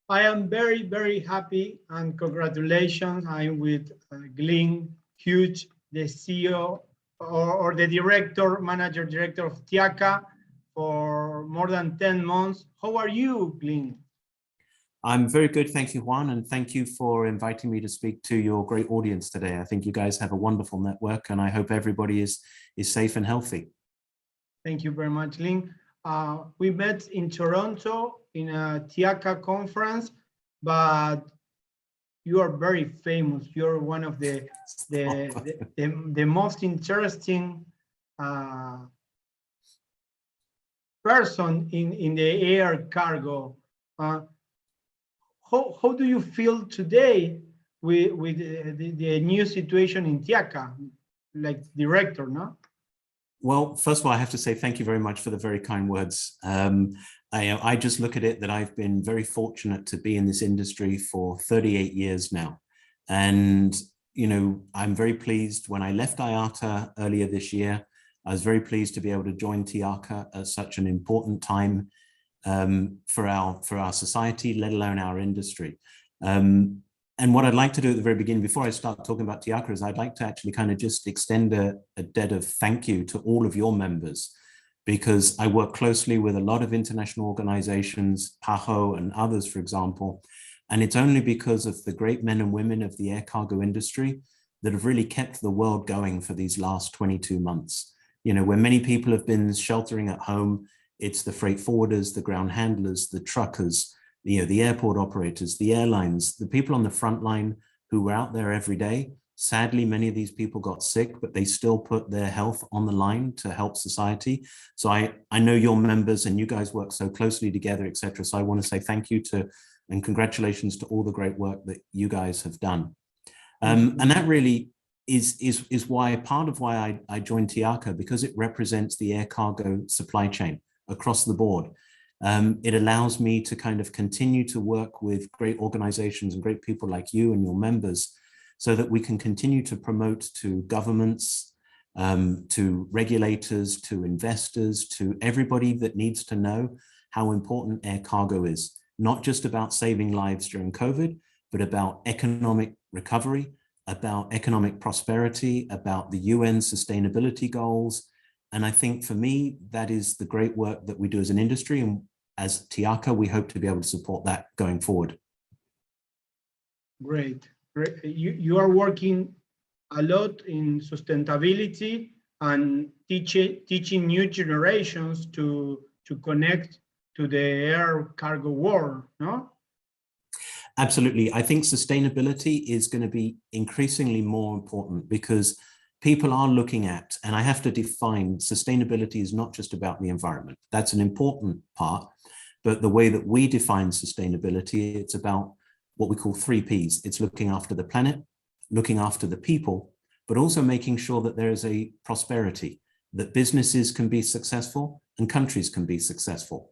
I am very, very happy and congratulations. I'm with Glyn Hughes, the CEO or the manager director of TIACA for more than 10 months. How are you, Glyn? I'm very good, thank you, Juan, and thank you for inviting me to speak to your great audience today. I think you guys have a wonderful network, and I hope everybody is safe and healthy. Thank you very much, Glyn. We met in Toronto in a TIACA conference, but you are very famous. You're one of the most interesting person in the air cargo. How do you feel today with the new situation in TIACA, like director, no? Well, first of all, I have to say thank you very much for the very kind words. I just look at it that I've been very fortunate to be in this industry for 38 years now. And, you know, I'm very pleased when I left IATA earlier this year. I was very pleased to be able to join TIACA at such an important time for our society, let alone our industry. And what I'd like to do at the very beginning, before I start talking about TIACA, is I'd like to actually kind of just extend a debt of thank you to all of your members, because I work closely with a lot of international organizations, PAHO and others, for example, and it's only because of the great men and women of the air cargo industry that have really kept the world going for these last 22 months. You know, where many people have been sheltering at home, it's the freight forwarders, the ground handlers, the truckers, you know, the airport operators, the airlines, the people on the front line who were out there every day. Sadly, many of these people got sick, but they still put their health on the line to help society. So I know your members and you guys work so closely together, etc. So I want to say thank you to and congratulations to all the great work that you guys have done. And that really is why part of why I joined TIACA, because it represents the air cargo supply chain across the board. It allows me to kind of continue to work with great organizations and great people like you and your members so that we can continue to promote to governments, to regulators, to investors, to everybody that needs to know how important air cargo is, not just about saving lives during COVID, but about economic recovery, about economic prosperity, about the UN sustainability goals. And I think for me, that is the great work that we do as an industry. And as TIACA, we hope to be able to support that going forward. Great. You are working a lot in sustainability and teaching new generations to connect to the air cargo world, no? Absolutely. I think sustainability is going to be increasingly more important because people are looking at, and I have to define, sustainability is not just about the environment. That's an important part, but the way that we define sustainability, it's about what we call 3 Ps. It's looking after the planet, looking after the people, but also making sure that there is a prosperity, that businesses can be successful and countries can be successful.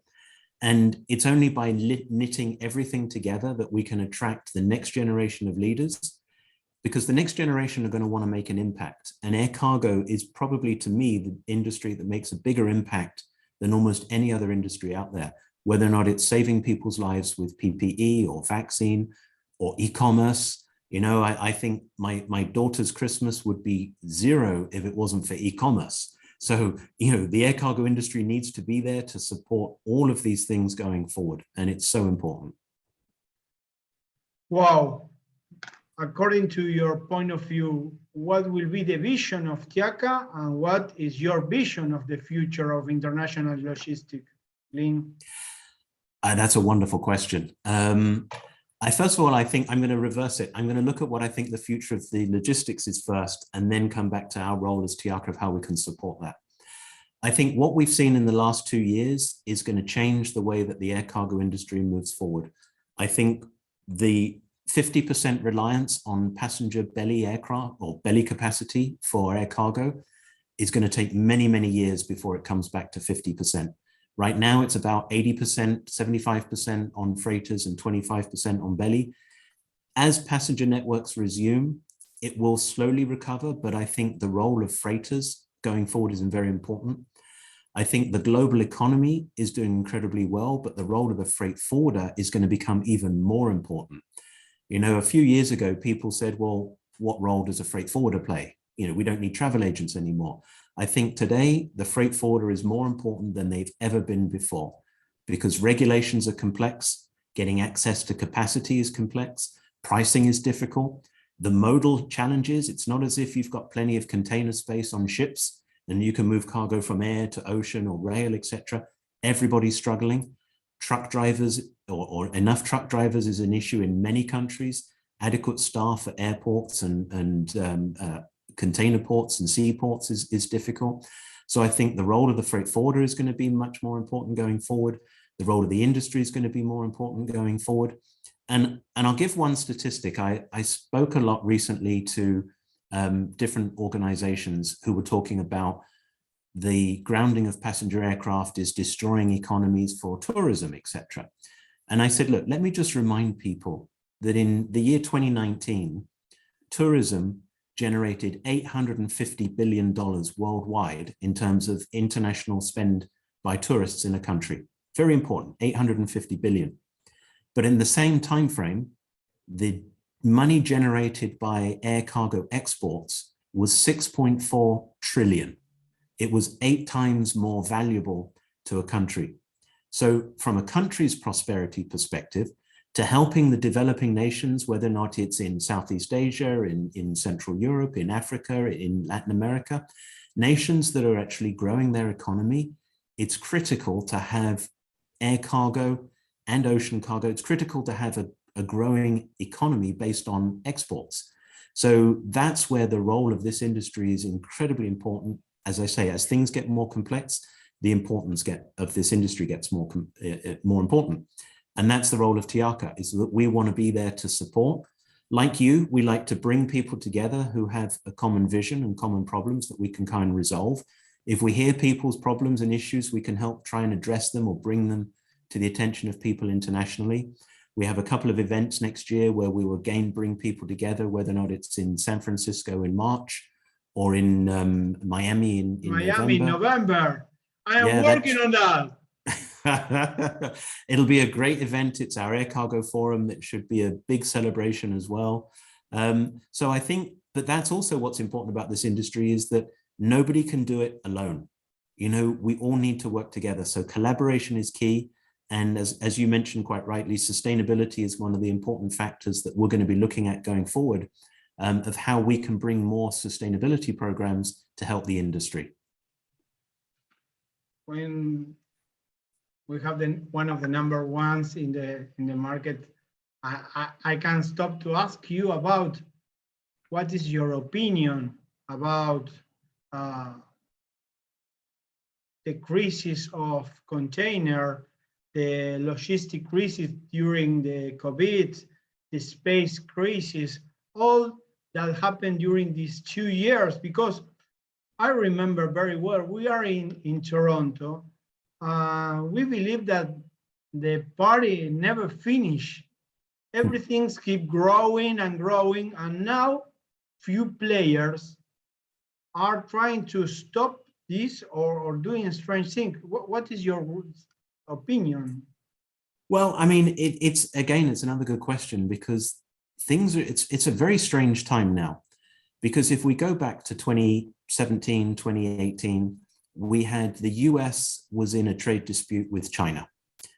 And it's only by knitting everything together that we can attract the next generation of leaders, because the next generation are going to want to make an impact. And air cargo is probably, to me, the industry that makes a bigger impact than almost any other industry out there, whether or not it's saving people's lives with PPE or vaccine or e-commerce. You know, I think my daughter's Christmas would be 0 if it wasn't for e-commerce. So, you know, the air cargo industry needs to be there to support all of these things going forward. And it's so important. Wow. According to your point of view, what will be the vision of TIACA and what is your vision of the future of international logistics, Glyn? That's a wonderful question. First of all, I think I'm going to reverse it. I'm going to look at what I think the future of the logistics is first, and then come back to our role as TIACA of how we can support that. I think what we've seen in the last 2 years is going to change the way that the air cargo industry moves forward. I think the 50% reliance on passenger belly aircraft or belly capacity for air cargo is going to take many, many years before it comes back to 50%. Right now, it's about 80%, 75% on freighters and 25% on belly. As passenger networks resume, it will slowly recover, but I think the role of freighters going forward is very important. I think the global economy is doing incredibly well, but the role of the freight forwarder is going to become even more important. You know, a few years ago, people said, well, what role does a freight forwarder play? You know, we don't need travel agents anymore. I think today the freight forwarder is more important than they've ever been before, because regulations are complex, getting access to capacity is complex, pricing is difficult. The modal challenges, it's not as if you've got plenty of container space on ships and you can move cargo from air to ocean or rail, etc. Everybody's struggling. Truck drivers or enough truck drivers is an issue in many countries. Adequate staff at airports and container ports and seaports is difficult. So I think the role of the freight forwarder is going to be much more important going forward. The role of the industry is going to be more important going forward. And I'll give one statistic. I spoke a lot recently to different organizations who were talking about the grounding of passenger aircraft is destroying economies for tourism, etc. And I said, look, let me just remind people that in the year 2019, tourism generated $850 billion worldwide in terms of international spend by tourists in a country. Very important, 850 billion. But in the same time frame, the money generated by air cargo exports was 6.4 trillion. It was 8 times more valuable to a country. So from a country's prosperity perspective, to helping the developing nations, whether or not it's in Southeast Asia, in Central Europe, in Africa, in Latin America, nations that are actually growing their economy, it's critical to have air cargo and ocean cargo. It's critical to have a growing economy based on exports. So that's where the role of this industry is incredibly important. As I say, as things get more complex, the importance of this industry gets more important. And that's the role of TIACA, is that we want to be there to support. Like you, we like to bring people together who have a common vision and common problems that we can kind of resolve. If we hear people's problems and issues, we can help try and address them or bring them to the attention of people internationally. We have a couple of events next year where we will again bring people together, whether or not it's in San Francisco in March or in Miami in Miami in November. I am working on that. It'll be a great event. It's our air cargo forum. It should be a big celebration as well. So I think that's also what's important about this industry, is that nobody can do it alone. You know, we all need to work together. So collaboration is key. And as you mentioned quite rightly, sustainability is one of the important factors that we're going to be looking at going forward, of how we can bring more sustainability programs to help the industry. When we have one of the number ones in the market, I can't stop to ask you about what is your opinion about the crisis of container, the logistic crisis during the COVID, the space crisis, all that happened during these 2 years, because I remember very well, we are in Toronto. We believe that the party never finished. Everything keep growing and growing, and now few players are trying to stop this or doing strange things. What is your opinion? Well, I mean, it's another good question, because it's a very strange time now, because if we go back to 2017, 2018, we had the US was in a trade dispute with China.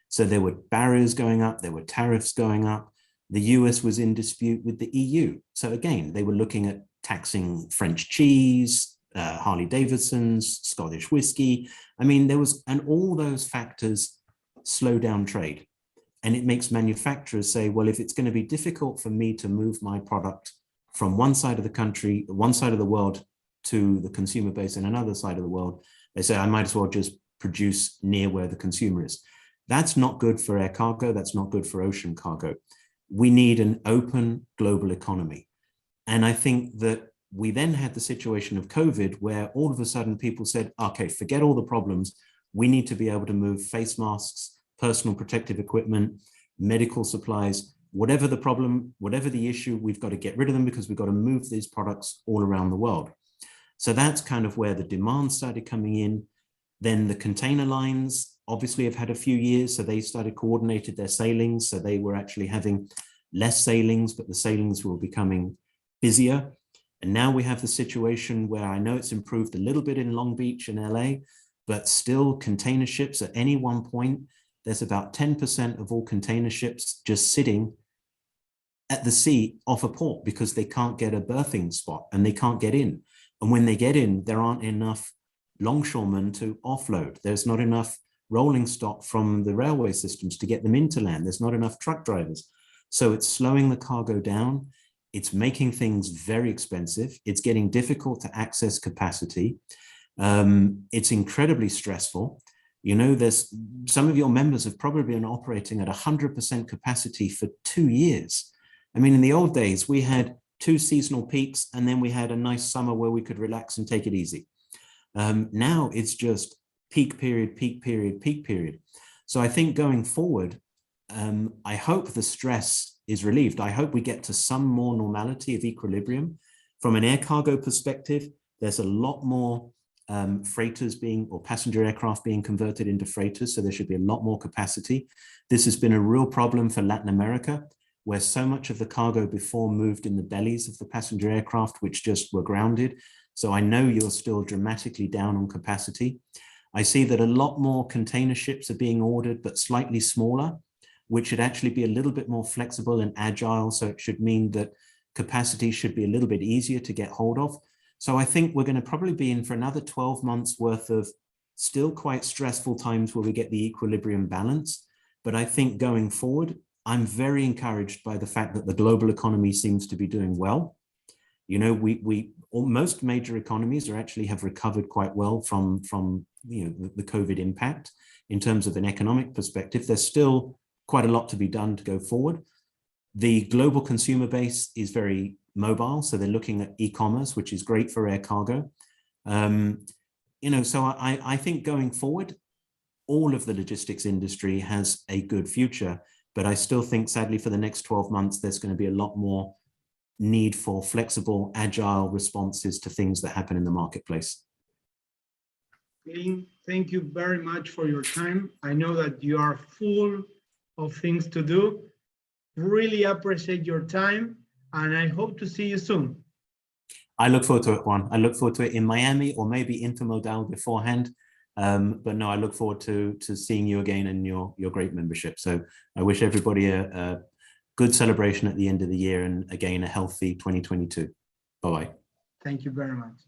So there were barriers going up, there were tariffs going up. The US was in dispute with the EU. So again, they were looking at taxing French cheese, Harley Davidsons, Scottish whiskey. I mean, and all those factors slow down trade. And it makes manufacturers say, well, if it's going to be difficult for me to move my product from one side of the country, one side of the world, to the consumer base in another side of the world, they say, I might as well just produce near where the consumer is. That's not good for air cargo. That's not good for ocean cargo. We need an open global economy. And I think that we then had the situation of COVID, where all of a sudden people said, okay, forget all the problems. We need to be able to move face masks, personal protective equipment, medical supplies, whatever the problem, whatever the issue, we've got to get rid of them, because we've got to move these products all around the world. So that's kind of where the demand started coming in. Then the container lines obviously have had a few years, so they started coordinated their sailings. So they were actually having less sailings, but the sailings were becoming busier. And now we have the situation where I know it's improved a little bit in Long Beach and LA, but still container ships at any one point, there's about 10% of all container ships just sitting at the sea off a port because they can't get a berthing spot and they can't get in. And when they get in, there aren't enough longshoremen to offload. There's not enough rolling stock from the railway systems to get them into land. There's not enough truck drivers. So it's slowing the cargo down. It's making things very expensive. It's getting difficult to access capacity. It's incredibly stressful. You know, there's some of your members have probably been operating at 100% capacity for 2 years. I mean, in the old days, we had 2 seasonal peaks, and then we had a nice summer where we could relax and take it easy. Now it's just peak period, peak period, peak period. So I think going forward, I hope the stress is relieved. I hope we get to some more normality of equilibrium. From an air cargo perspective, there's a lot more freighters or passenger aircraft being converted into freighters, so there should be a lot more capacity. This has been a real problem for Latin America, where so much of the cargo before moved in the bellies of the passenger aircraft, which just were grounded. So I know you're still dramatically down on capacity. I see that a lot more container ships are being ordered, but slightly smaller, which should actually be a little bit more flexible and agile. So it should mean that capacity should be a little bit easier to get hold of. So I think we're going to probably be in for another 12 months worth of still quite stressful times where we get the equilibrium balance. But I think going forward, I'm very encouraged by the fact that the global economy seems to be doing well. You know, most major economies actually have recovered quite well from the COVID impact in terms of an economic perspective. There's still quite a lot to be done to go forward. The global consumer base is very mobile, so they're looking at e-commerce, which is great for air cargo. So I think going forward, all of the logistics industry has a good future, but I still think, sadly, for the next 12 months, there's going to be a lot more need for flexible, agile responses to things that happen in the marketplace. Glyn, thank you very much for your time. I know that you are full of things to do. Really appreciate your time, and I hope to see you soon. I look forward to it, Juan. I look forward to it in Miami or maybe Intermodal beforehand. But no, I look forward to seeing you again and your great membership. So I wish everybody a good celebration at the end of the year, and again, a healthy 2022. Bye-bye. Thank you very much.